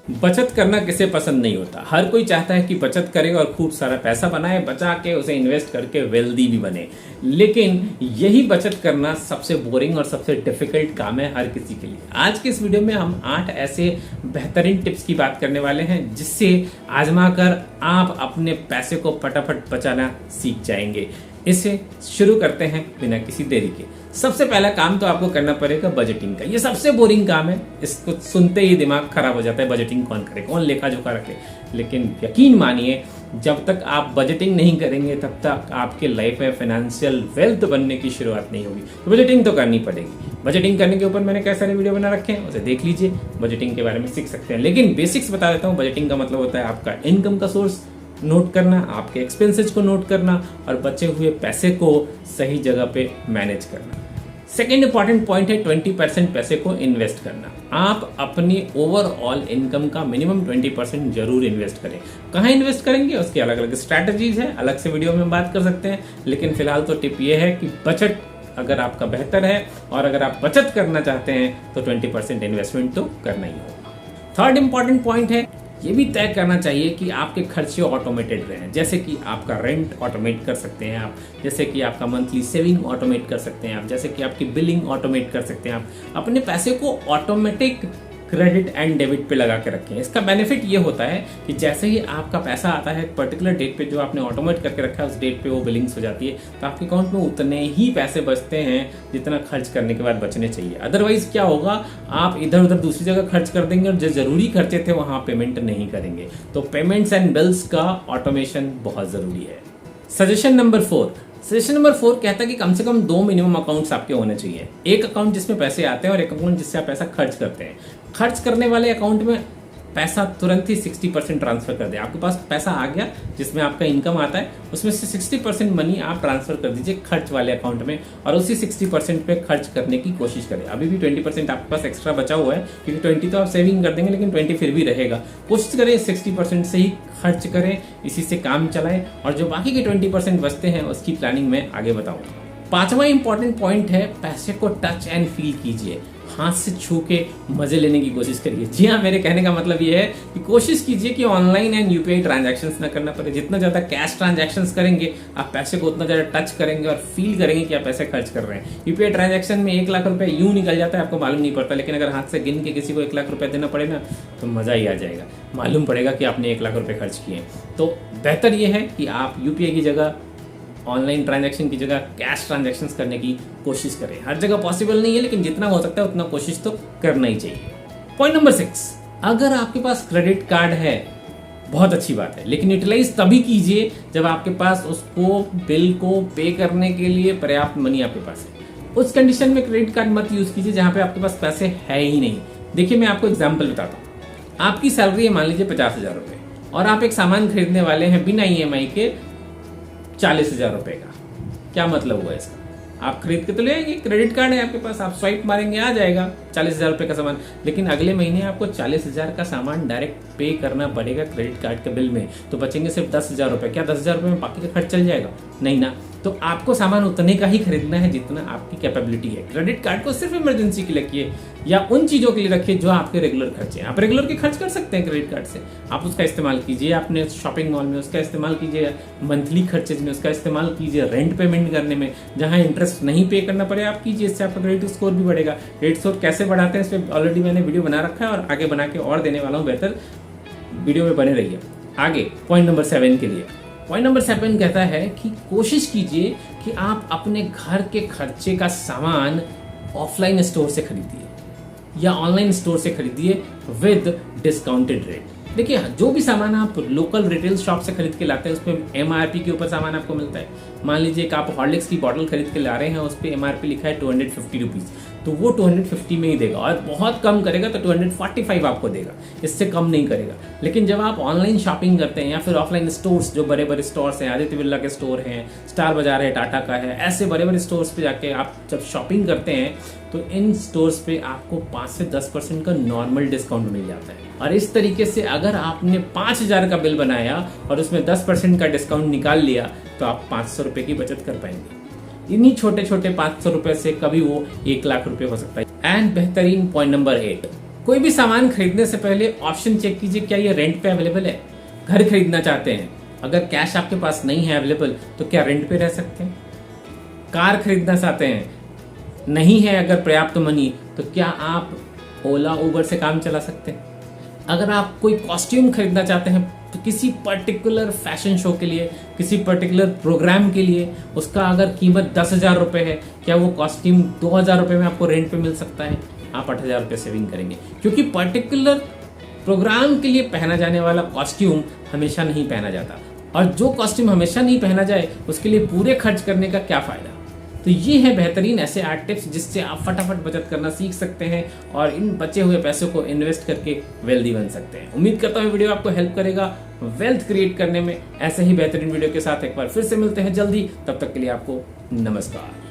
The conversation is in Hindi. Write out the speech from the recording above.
बचत करना किसे पसंद नहीं होता। हर कोई चाहता है कि बचत करे और खूब सारा पैसा बनाए, बचा के उसे इन्वेस्ट करके वेल्दी भी बने। लेकिन यही बचत करना सबसे बोरिंग और सबसे डिफिकल्ट काम है हर किसी के लिए। आज के इस वीडियो में हम 8 ऐसे बेहतरीन टिप्स की बात करने वाले हैं जिससे आजमा कर आप अपने पैसे को फटाफट बचाना सीख जाएंगे। इसे शुरू करते हैं बिना किसी देरी के। सबसे पहला काम तो आपको करना पड़ेगा बजटिंग का। ये सबसे बोरिंग काम है, इसको सुनते ही दिमाग खराब हो जाता है। बजटिंग कौन करे, कौन लेखा जोखा रखे। लेकिन यकीन मानिए, जब तक आप बजटिंग नहीं करेंगे तब तक आपके लाइफ में फाइनेंशियल वेल्थ बनने की शुरुआत नहीं होगी। तो बजटिंग तो करनी पड़ेगी। बजटिंग करने के ऊपर मैंने कई सारे वीडियो बना रखे हैं, उसे देख लीजिए, बजटिंग के बारे में सीख सकते हैं। लेकिन बेसिक्स बता देता हूँ। बजटिंग का मतलब होता है आपका इनकम का सोर्स नोट करना, आपके एक्सपेंसेस को नोट करना और बचे हुए पैसे को सही जगह पे मैनेज करना। सेकेंड इंपॉर्टेंट पॉइंट है 20% पैसे को इन्वेस्ट करना। आप अपनी ओवरऑल इनकम का मिनिमम 20% जरूर इन्वेस्ट करें। कहाँ इन्वेस्ट करेंगे उसकी अलग अलग स्ट्रैटेजीज है, अलग से वीडियो में बात कर सकते हैं। लेकिन फिलहाल तो टिप ये है कि बजट अगर आपका बेहतर है और अगर आप बचत करना चाहते हैं तो 20% इन्वेस्टमेंट तो करना ही होगा। थर्ड इंपॉर्टेंट पॉइंट है, ये भी तय करना चाहिए कि आपके खर्चे ऑटोमेटेड रहें। जैसे कि आपका रेंट ऑटोमेट कर सकते हैं आप, जैसे कि आपका मंथली सेविंग ऑटोमेट कर सकते हैं आप, जैसे कि आपकी बिलिंग ऑटोमेट कर सकते हैं आप। अपने पैसे को ऑटोमेटिक क्रेडिट एंड डेबिट पे लगा के रखें। इसका बेनिफिट ये होता है कि जैसे ही आपका पैसा आता है पर्टिकुलर डेट पे, जो आपने ऑटोमेट करके रखा है उस डेट पे वो बिलिंग्स हो जाती है, तो आपके अकाउंट में उतने ही पैसे बचते हैं जितना खर्च करने के बाद बचने चाहिए। अदरवाइज क्या होगा, आप इधर उधर दूसरी जगह खर्च कर देंगे और जो जरूरी खर्चे थे वहां पेमेंट नहीं करेंगे। तो पेमेंट्स एंड बिल्स का ऑटोमेशन बहुत जरूरी है। सजेशन नंबर 4 कहता है कि कम से कम 2 मिनिमम अकाउंट्स आपके होने चाहिए। एक अकाउंट जिसमें पैसे आते हैं और एक अकाउंट जिससे आप पैसा खर्च करते हैं। खर्च करने वाले अकाउंट में पैसा तुरंत ही 60% ट्रांसफर कर दे। आपके पास पैसा आ गया जिसमें आपका इनकम आता है, उसमें से 60% मनी आप ट्रांसफर कर दीजिए खर्च वाले अकाउंट में और उसी 60% पे खर्च करने की कोशिश करें। अभी भी 20% आपके पास एक्स्ट्रा बचा हुआ है, क्योंकि 20 तो आप सेविंग कर देंगे लेकिन 20 फिर भी रहेगा। कोशिश करें 60% से ही खर्च करें, इसी से काम चलाएं और जो बाकी के 20% बचते हैं उसकी प्लानिंग में आगे बताऊंगा। 5वां इंपॉर्टेंट पॉइंट है, पैसे को टच एंड फील कीजिए। हाथ से छू के मजे लेने की कोशिश करिए। जी हाँ, मेरे कहने का मतलब ये है कि कोशिश कीजिए कि ऑनलाइन एंड यूपीआई ट्रांजैक्शंस ना करना पड़े। जितना ज्यादा कैश ट्रांजैक्शंस करेंगे आप पैसे को उतना ज्यादा टच करेंगे और फील करेंगे कि आप पैसे खर्च कर रहे हैं। यूपीआई ट्रांजैक्शन में 1 लाख रुपए यूं निकल जाता है, आपको मालूम नहीं पड़ता। लेकिन अगर हाथ से गिन के किसी को 1 लाख रुपए देना पड़े ना, तो मजा ही आ जाएगा। मालूम पड़ेगा कि आपने 1 लाख रुपए खर्च किए। तो बेहतर यह है कि आप यूपीआई की जगह, ऑनलाइन ट्रांजैक्शन की जगह कैश ट्रांजैक्शंस करने की कोशिश करें। हर जगह पॉसिबल नहीं है, लेकिन जितना हो सकता है उतना कोशिश तो करना ही चाहिए। पॉइंट नंबर 6, अगर आपके पास क्रेडिट कार्ड है बहुत अच्छी बात है, लेकिन यूटिलाइज तभी कीजिए जब आपके पास उसको बिल को पे करने के लिए पर्याप्त मनी आपके पास है। उस कंडीशन में क्रेडिट कार्ड मत यूज कीजिए जहां पे आपके पास पैसे है ही नहीं। देखिए, मैं आपको एग्जाम्पल बताता हूँ। आपकी सैलरी है मान लीजिए 50,000 रुपए और आप एक सामान खरीदने वाले हैं बिना ईएमआई के 40,000 रुपए का। क्या मतलब हुआ इसका? आप खरीद के तो ले आएंगे, क्रेडिट कार्ड है आपके पास, आप स्वाइप मारेंगे आ जाएगा 40,000 रुपए का सामान। लेकिन अगले महीने आपको 40,000 का सामान डायरेक्ट पे करना पड़ेगा क्रेडिट कार्ड के बिल में, तो बचेंगे सिर्फ 10,000 रुपए। क्या 10,000 रुपए में बाकी का खर्च चल जाएगा? नहीं ना। तो आपको सामान उतने का ही खरीदना है जितना आपकी कैपेबिलिटी है। क्रेडिट कार्ड को सिर्फ इमरजेंसी के लिए रखिए या उन चीजों के लिए रखिए जो आपके रेगुलर खर्चे हैं। आप रेगुलर के खर्च कर सकते हैं क्रेडिट कार्ड से, आप उसका इस्तेमाल कीजिए। अपने शॉपिंग मॉल में उसका इस्तेमाल कीजिए, मंथली खर्चेज में उसका इस्तेमाल कीजिए, रेंट पेमेंट करने में जहां इंटरेस्ट नहीं पे करना पड़े आप कीजिए। इससे आपका क्रेडिट स्कोर भी बढ़ेगा। क्रेडिट स्कोर कैसे बढ़ाते हैं इस पर ऑलरेडी मैंने वीडियो बना रखा है और आगे बना के और देने वाला हूँ। बेहतर वीडियो में बने रहिए। आगे पॉइंट नंबर 7 के लिए। पॉइंट नंबर 7 कहता है कि कोशिश कीजिए कि आप अपने घर के खर्चे का सामान ऑफलाइन स्टोर से खरीदिए या ऑनलाइन स्टोर से खरीदिए विद डिस्काउंटेड रेट। देखिए, जो भी सामान आप लोकल रिटेल शॉप से खरीद के लाते हैं उसमें एमआरपी के ऊपर सामान आपको मिलता है। मान लीजिए कि आप हॉर्लिक्स की बॉटल खरीद के ला रहे हैं, उस पर एमआरपी लिखा है 250 रुपीज, तो वो 250 में ही देगा और बहुत कम करेगा तो 245 आपको देगा, इससे कम नहीं करेगा। लेकिन जब आप ऑनलाइन शॉपिंग करते हैं या फिर ऑफलाइन स्टोर्स, जो बड़े बड़े स्टोर्स हैं, आदित्य बिरला के स्टोर हैं, स्टार बाजार है, टाटा का है, ऐसे बड़े बड़े स्टोर्स पे जाके आप जब शॉपिंग करते हैं तो इन स्टोर्स पे आपको 5 से 10% का नॉर्मल डिस्काउंट मिल जाता है। और इस तरीके से अगर आपने 5,000 का बिल बनाया और उसमें 10% का डिस्काउंट निकाल लिया तो आप 500 रुपए की बचत कर पाएंगे। इन्हीं छोटे छोटे 500 रुपए से कभी वो 1 लाख रुपए हो सकता है। एंड बेहतरीन पॉइंट नंबर 8, कोई भी सामान खरीदने से पहले ऑप्शन चेक कीजिए, क्या ये रेंट पे अवेलेबल है। घर खरीदना चाहते हैं, अगर कैश आपके पास नहीं है अवेलेबल तो क्या रेंट पे रह सकते हैं। कार खरीदना चाहते हैं, नहीं है अगर पर्याप्त मनी, तो क्या आप ओला उबर से काम चला सकते हैं। अगर आप कोई कॉस्ट्यूम खरीदना चाहते हैं तो किसी पर्टिकुलर फैशन शो के लिए, किसी पर्टिकुलर प्रोग्राम के लिए, उसका अगर कीमत 10,000 रुपये है, क्या वो कॉस्ट्यूम 2,000 रुपये में आपको रेंट पे मिल सकता है। आप 8,000 रुपये सेविंग करेंगे, क्योंकि पर्टिकुलर प्रोग्राम के लिए पहना जाने वाला कॉस्ट्यूम हमेशा नहीं पहना जाता, और जो कॉस्ट्यूम हमेशा नहीं पहना जाए उसके लिए पूरे खर्च करने का क्या फायदा। तो ये है बेहतरीन ऐसे 8 टिप्स जिससे आप फटाफट बचत करना सीख सकते हैं और इन बचे हुए पैसों को इन्वेस्ट करके वेल्दी बन सकते हैं। उम्मीद करता हूँ वीडियो आपको हेल्प करेगा वेल्थ क्रिएट करने में। ऐसे ही बेहतरीन वीडियो के साथ एक बार फिर से मिलते हैं जल्दी, तब तक के लिए आपको नमस्कार।